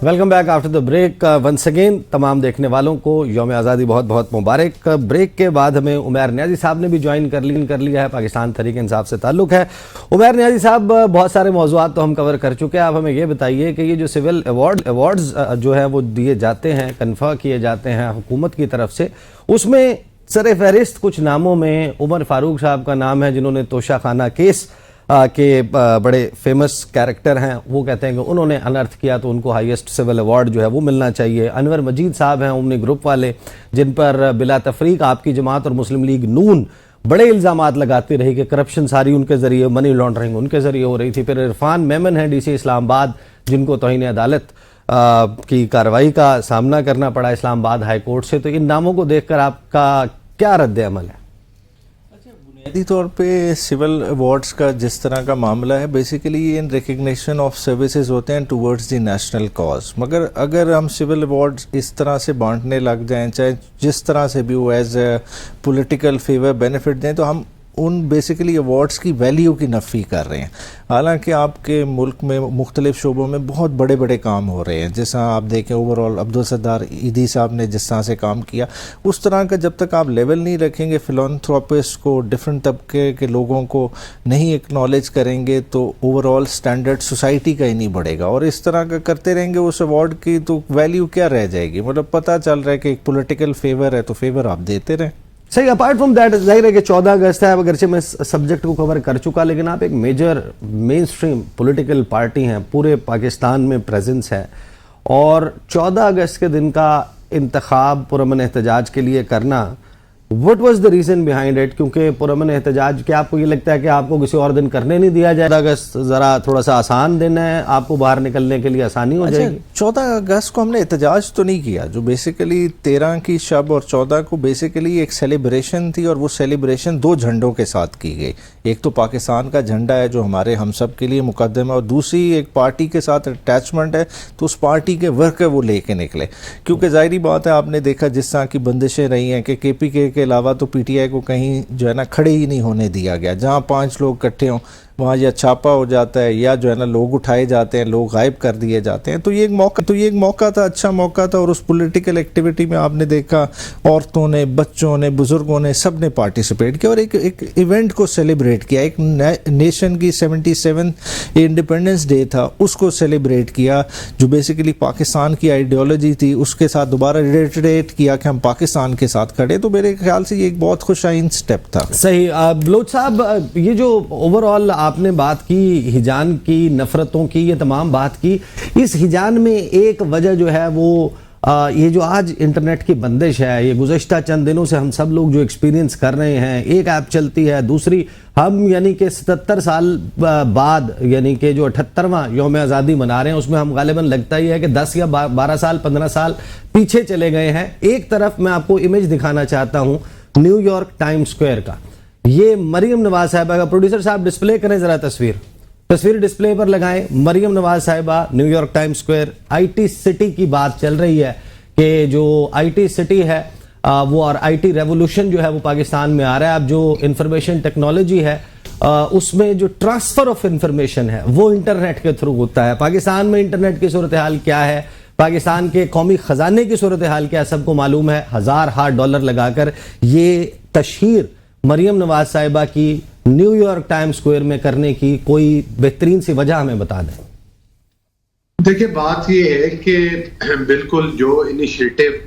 Welcome back after the break once again. तमाम देखने वालों को यौम आज़ादी बहुत बहुत मुबारक। ब्रेक के बाद हमें उमैर नियाज़ी साहब ने भी ज्वाइन कर लिया है। पाकिस्तान तहरीक इंसाफ से ताल्लुक़ है। उमैर नियाज़ी साहब, बहुत सारे मौज़ूआत तो हम कवर कर चुके हैं। आप हमें ये बताइए कि ये जो सिविल अवार्ड्स जो है वो दिए जाते हैं, कन्फर्म किए जाते हैं हुकूमत की तरफ से, उसमें सर फहरिस्त कुछ नामों में उमर फारूक साहब का नाम है, जिन्होंने तोशा खाना केस के बड़े फेमस कैरेक्टर हैं। वो कहते हैं कि उन्होंने अनर्थ किया तो उनको हाईएस्ट सिविल अवार्ड जो है वो मिलना चाहिए। अनवर मजीद साहब हैं उमनी ग्रुप वाले, जिन पर बिला तफरीक आपकी जमात और मुस्लिम लीग नून बड़े इल्ज़ामात लगाती रही कि करप्शन सारी उनके ज़रिए, मनी लॉन्ड्रिंग उनके ज़रिए हो रही थी। फिर इरफान मेमन हैं डीसी इस्लामाबाद, जिनको तौहीन अदालत की कार्रवाई का सामना करना पड़ा इस्लामाबाद हाई कोर्ट से। तो इन नामों को देखकर आपका क्या रद्द अमल है? बुनियादी तौर पे सिविल अवार्ड्स का जिस तरह का मामला है, बेसिकली ये इन रिकग्निशन ऑफ सर्विसेज होते हैं टुवर्ड्स द नेशनल कॉज। मगर अगर हम सिविल अवार्ड्स इस तरह से बांटने लग जाएं, चाहे जिस तरह से भी वो as a political favour benefit दें, तो हम उन बेसिकली अवार्ड्स की वैल्यू की नफ़ी कर रहे हैं। हालांकि आपके मुल्क में मुख्तलिफ शोबों में बहुत बड़े बड़े काम हो रहे हैं। जैसा आप देखें ओवरऑल अब्दुल सत्तार ईदी साहब ने जिस तरह से काम किया, उस तरह का जब तक आप लेवल नहीं रखेंगे, फिलॉन्थ्रोपिस्ट को, डिफरेंट तबके के लोगों को नहीं एक्नॉलेज करेंगे, तो ओवरऑल स्टैंडर्ड सोसाइटी का ही नहीं बढ़ेगा। और इस तरह का करते रहेंगे उस अवार्ड की, तो वैल्यू क्या रह जाएगी? मतलब पता चल रहा है कि एक पोलिटिकल फेवर है तो फेवर आप देते रहें। सही। अपार्ट फ्रॉम दैट, जाहिर है कि 14 अगस्त है, अगरचे मैं सब्जेक्ट को कवर कर चुका, लेकिन आप एक major mainstream political party हैं, पूरे पाकिस्तान में प्रेजेंस है, और 14 अगस्त के दिन का इंतखाब पुरअमन एहतजाज के लिए करना, what was the reason behind it? क्योंकि पुरअमन एहतजाज, क्या आपको ये लगता है कि आपको किसी और दिन करने नहीं दिया जाए? 14 अगस्त ज़रा थोड़ा सा आसान दिन है, आपको बाहर निकलने के लिए आसानी हो जाएगी। 14 अगस्त को हमने एहतजाज तो नहीं किया। जो बेसिकली 13 की शब और 14 को बेसिकली एक सेलिब्रेशन थी, और वो सेलिब्रेशन 2 झंडों के साथ की गई। एक तो पाकिस्तान का झंडा है जो हमारे हम सब के लिए मुकद्दम है, और दूसरी एक पार्टी के साथ अटैचमेंट है, तो उस पार्टी के वर्कर वो लेके निकले। क्योंकि जाहिर बात है, आपने देखा जिस तरह की बंदिशें रही हैं कि KPK के अलावा तो PTI को कहीं जो है ना खड़े ही नहीं होने दिया गया। जहाँ 5 लोग इकट्ठे हों वहाँ या छापा हो जाता है, या जो है ना लोग उठाए जाते हैं, लोग गायब कर दिए जाते हैं। तो ये एक मौका था, अच्छा मौका था। और उस पॉलिटिकल एक्टिविटी में आपने देखा औरतों ने, बच्चों ने, बुजुर्गों ने, सब ने पार्टिसिपेट किया और एक इवेंट को सेलिब्रेट किया। एक नेशन की 77 इंडिपेंडेंस डे था, उसको सेलिब्रेट किया, जो बेसिकली पाकिस्तान की आइडियोलॉजी थी, उसके साथ दोबारा रिटेरेट किया कि हम पाकिस्तान के साथ खड़े। तो मेरे ख्याल से ये एक बहुत खुशाइन स्टेप था। सही। बलोच साहब, ये जो ओवरऑल आपने बात की हिजान की, नफरतों की, ये तमाम बात की, इस हिजान में एक वजह जो है वो ये जो आज इंटरनेट की बंदिश है, ये गुज़श्ता चंद दिनों से हम सब लोग जो एक्सपीरियंस कर रहे हैं, एक ऐप चलती है, दूसरी हम यानी कि 77 साल बाद, यानी कि जो 78वां यौम आज़ादी मना रहे हैं, उसमें हम गालिबन लगता ही है कि 10 या 12 साल 15 साल पीछे चले गए हैं। एक तरफ मैं आपको इमेज दिखाना चाहता हूँ न्यूयॉर्क टाइम स्क्वायर का। ये मरियम नवाज साहिबा का, प्रोड्यूसर साहब डिस्प्ले करें जरा तस्वीर डिस्प्ले पर लगाएं। मरियम नवाज साहिबा, New York time square, IT city की बात चल रही है कि जो IT सिटी है वो, और IT रेवोल्यूशन जो है वो पाकिस्तान में आ रहा है। अब जो इंफॉर्मेशन टेक्नोलॉजी है उसमें जो ट्रांसफर ऑफ इंफॉर्मेशन है वो इंटरनेट के थ्रू होता है। पाकिस्तान में इंटरनेट की सूरत हाल क्या है, पाकिस्तान के कौमी खजाने की सूरत हाल क्या है, सबको मालूम है। $1000 लगाकर ये तशहीर मरियम नवाज साहिबा की न्यूयॉर्क टाइम स्क्वायर में करने की कोई बेहतरीन सी वजह हमें बता दें। देखिए, बात ये है कि बिल्कुल जो इनिशिएटिव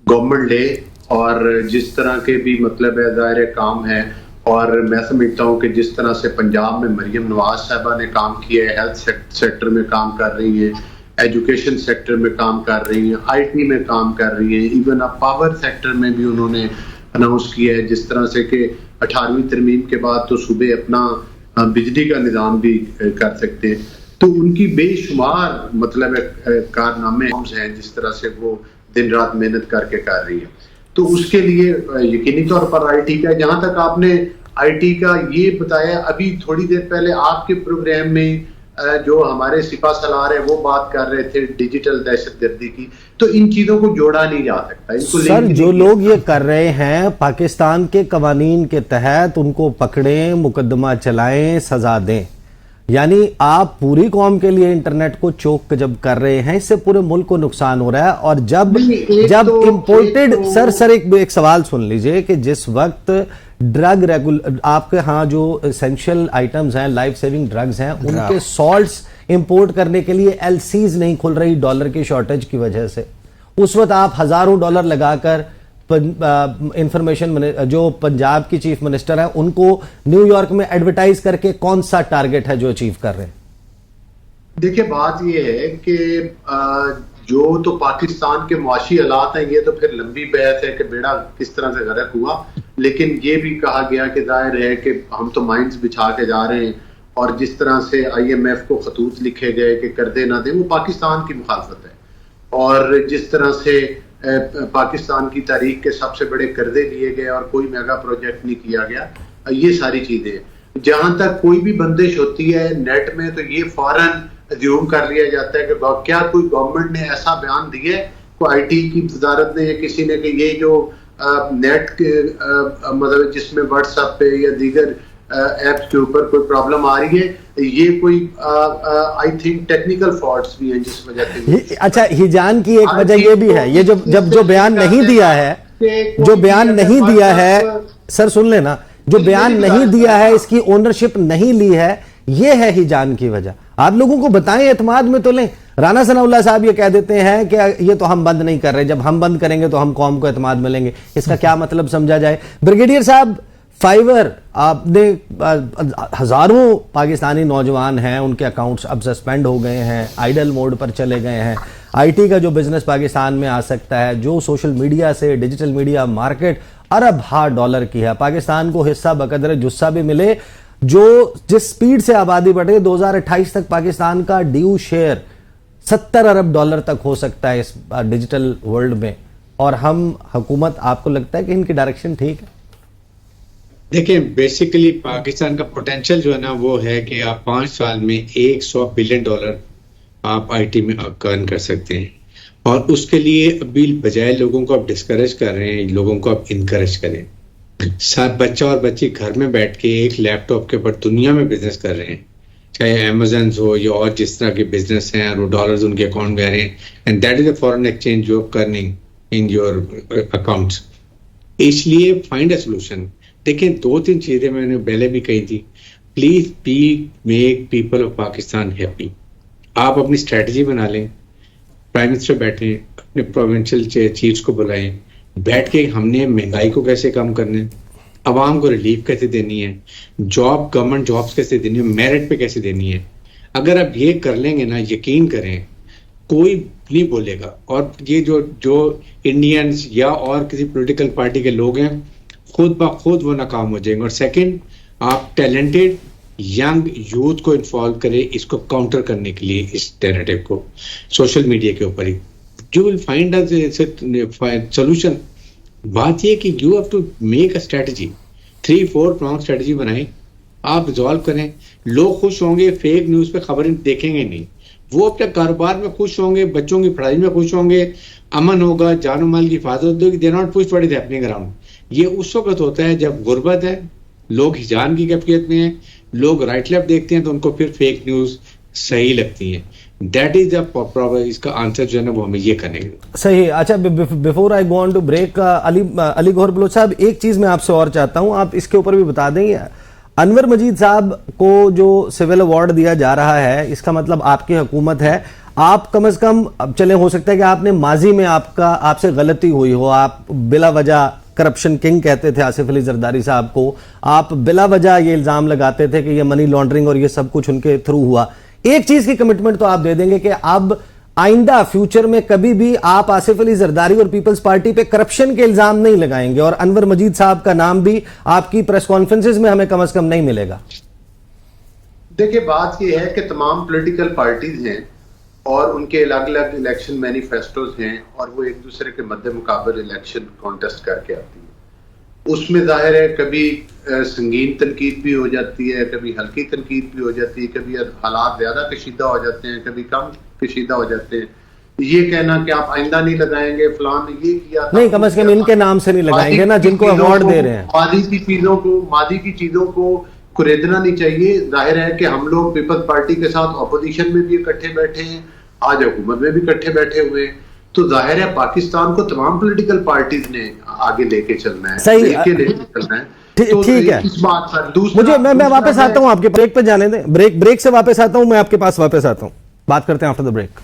गवर्नमेंट ले, और जिस तरह के भी मतलब है ज़ाहिर काम है, और मैं समझता हूँ कि जिस तरह से पंजाब में मरियम नवाज साहिबा ने काम किया है, हेल्थ सेक्टर में काम कर रही है, एजुकेशन सेक्टर में काम कर रही है, IT में काम कर रही है, इवन अब पावर सेक्टर में भी उन्होंने अनाउंस किया है, जिस तरह से कि 18वीं तरमीम के बाद तो सूबे अपना बिजली का निज़ाम भी कर सकते हैं। तो उनकी बेशुमार मतलब कारनामे हैं, जिस तरह से वो दिन रात मेहनत करके कर रही है। तो उसके लिए यकीनी तौर पर IT का, जहां तक आपने IT का ये बताया, अभी थोड़ी देर पहले आपके प्रोग्राम में जो हमारे सिपा सलार है वो बात कर रहे थे डिजिटल दहशतगर्दी की, तो इन चीजों को जोड़ा नहीं जा सकता। इनको सर, जो लोग ये कर रहे हैं पाकिस्तान के कवानीन के तहत उनको पकड़ें, मुकदमा चलाएं, सजा दें। यानी आप पूरी कौम के लिए इंटरनेट को चोक जब कर रहे हैं, इससे पूरे मुल्क को नुकसान हो रहा है। और जब इंपोर्टेड सर एक सवाल सुन लीजिए कि जिस वक्त ड्रग आपके यहाँ जो एसेंशियल आइटम्स हैं, लाइफ सेविंग ड्रग्स हैं, उनके सॉल्ट्स इंपोर्ट करने के लिए एलसीज नहीं खुल रही डॉलर की शॉर्टेज की वजह से, उस वक्त आप हजारों डॉलर लगाकर इंफॉर्मेशन जो पंजाब की चीफ मिनिस्टर है उनको न्यूयॉर्क में एडवर्टाइज करके कौन सा टारगेट है जो अचीव कर रहे हैं? देखिए बात यह है कि जो तो पाकिस्तान के मुआशी हालात हैं, ये तो फिर लंबी बहस है कि बेड़ा किस तरह से गर्क हुआ, लेकिन ये भी कहा गया कि जाहिर है कि हम तो माइंस बिछा के जा रहे हैं, और जिस तरह से IMF को खतूत लिखे गए कि कर दे ना दे, वो पाकिस्तान की मुखालफत है। और जिस तरह से पाकिस्तान की तारीख के सबसे बड़े कर्जे लिए गए और कोई मेगा प्रोजेक्ट नहीं किया गया, ये सारी चीजें जहां तक कोई भी बंदिश होती है नेट में तो ये फौरन अज्यूम कर लिया जाता है कि क्या कोई गवर्नमेंट ने ऐसा बयान दिया है, कोई IT की वजारत ने या किसी ने, कि ये जो नेट के मतलब जिसमें व्हाट्सएप पे या दीगर ऐप्स के ऊपर कोई प्रॉब्लम आ रही है, ये कोई आई थिंक टेक्निकल फॉल्ट्स भी हैं जिस वजह से। अच्छा, हिजान की एक वजह ये भी है, ये जो बयान नहीं दिया है, जो बयान नहीं दिया है, सर सुन लेना, जो बयान नहीं दिया है, इसकी ओनरशिप नहीं ली है, ये है हिजान की वजह। आप लोगों को बताएं, एतमाद में तो लें। राना सनाउल्लाह साहब ये कह देते हैं कि ये तो हम बंद नहीं कर रहे, जब हम बंद करेंगे तो हम कौम को एतमाद मिलेंगे। इसका क्या मतलब समझा जाए? ब्रिगेडियर साहब, फाइवर आपने हजारों पाकिस्तानी नौजवान हैं, उनके अकाउंट्स अब सस्पेंड हो गए हैं, आइडल मोड पर चले गए हैं। IT का जो बिजनेस पाकिस्तान में आ सकता है, जो सोशल मीडिया से डिजिटल मीडिया मार्केट अरब $1 की है, पाकिस्तान को हिस्सा बकदर जुस्सा भी मिले। जो जिस स्पीड से आबादी बढ़ रही, 2028 तक पाकिस्तान का ड्यू शेयर $70 अरब तक हो सकता है इस डिजिटल वर्ल्ड में। और हम हुकूमत, आपको लगता है कि इनकी डायरेक्शन ठीक है? देखिए, बेसिकली पाकिस्तान का पोटेंशियल जो है ना, वो है कि आप 5 साल में $100 बिलियन आप IT में अर्न कर सकते हैं। और उसके लिए अभी बजाय लोगों को आप डिस्करेज कर रहे हैं, लोगों को आप इनकरेज करें। सब बच्चा और बच्ची घर में बैठ के एक लैपटॉप के ऊपर दुनिया में बिजनेस कर रहे हैं, चाहे अमेज़न हो या और जिस तरह के बिजनेस हैं, और वो डॉलर्स उनके अकाउंट में आ रहे हैं, and that is a foreign exchange you are earning in your accounts. इसलिए फाइंड अ सोल्यूशन। देखिए, 2-3 चीजें मैंने पहले भी कही थी। Please make people of Pakistan happy. आप अपनी स्ट्रेटजी बना लें, प्राइम मिनिस्टर बैठे, अपने प्रोविंशियल चीफ्स को बुलाएं, बैठ के हमने महंगाई को कैसे कम करना है, आवाम को रिलीफ कैसे देनी है, गवर्नमेंट जॉब्स कैसे देनी है, मेरिट पे कैसे देनी है। अगर आप ये कर लेंगे ना, यकीन करें कोई नहीं बोलेगा। और ये जो इंडियंस या और किसी पॉलिटिकल पार्टी के लोग हैं, खुद ब खुद वो नाकाम हो जाएंगे। और सेकंड, आप टैलेंटेड यंग यूथ को इन्वॉल्व करें इसको काउंटर करने के लिए, इस नैरेटिव को सोशल मीडिया के ऊपर ही। You will find a solution. बात ये कि you have to make a strategy, 3-4 prong strategy बनाएं, आप रिजॉल्व करें। लोग खुश होंगे, फेक न्यूज पे खबरें देखेंगे नहीं, वो अपने कारोबार में खुश होंगे, बच्चों की पढ़ाई में खुश होंगे, अमन होगा, जान माल की हिफाजत होगी। They are not pushed what is happening around. ये उस वक्त होता है जब गुर्बत है, लोग हिजान की कैफियत में हैं, लोग राइट लेफ्ट देखते हैं तो उनको फिर फेक न्यूज सही लगती है। That is the problem. इसका आंसर जो है ना, वो हमें ये करेंगे। सही। अच्छा, before I go on to break, Ali Gohar Baloch sahab, एक चीज मैं आपसे और चाहता हूं, आप इसके ऊपर भी बता दें। अनवर मजीद साहब को जो सिविल अवार्ड दिया जा रहा है, इसका मतलब आपकी हुकूमत है। आप कम से कम, अब चले, हो सकता है कि आपने माजी में आपसे गलती हुई हो, आप बिला वजह करप्शन किंग कहते थे आसिफ अली जरदारी साहब को, आप बिला वजह ये इल्जाम लगाते थे कि ये मनी लॉन्ड्रिंग और ये सब कुछ उनके थ्रू हुआ। एक चीज की कमिटमेंट तो आप दे देंगे कि अब आइंदा फ्यूचर में कभी भी आप आसिफ अली जरदारी और पीपल्स पार्टी पे करप्शन के इल्जाम नहीं लगाएंगे, और अनवर मजीद साहब का नाम भी आपकी प्रेस कॉन्फ्रेंसेस में हमें कम से कम नहीं मिलेगा। देखिए, बात यह है कि तमाम पॉलिटिकल पार्टीज हैं और उनके अलग अलग इलेक्शन मैनिफेस्टोज हैं, और वो एक दूसरे के मद्दे मुकाबले इलेक्शन कॉन्टेस्ट करके आती है। उसमें जाहिर है कभी संगीन तनकीद भी हो जाती है, कभी हल्की तनकीद भी हो जाती है, कभी हालात ज्यादा कशीदा हो जाते हैं, कभी कम कशीदा हो जाते हैं। ये कहना कि आप आइंदा नहीं लगाएंगे, फलान ने ये किया, नहीं, कम से कम इनके नाम से नहीं लगाएंगे ना, जिनको अवार्ड दे रहे हैं। मादी की चीजों को कुरेदना नहीं चाहिए। जाहिर है कि हम लोग पीपल्स पार्टी के साथ ऑपोजिशन में भी इकट्ठे बैठे हैं, आज हुकूमत में भी इकट्ठे बैठे हुए हैं, तो जाहिर है पाकिस्तान को तमाम पॉलिटिकल पार्टीज ने आगे लेके चलना है, सही लेके चलना है। तो ठीक है, इस बात पर दूसरा मुझे मैं वापस दूसरा आता हूं, आपके ब्रेक पे जाने दें, ब्रेक से वापस आता हूं, मैं आपके पास वापस आता हूं, बात करते हैं आफ्टर द ब्रेक।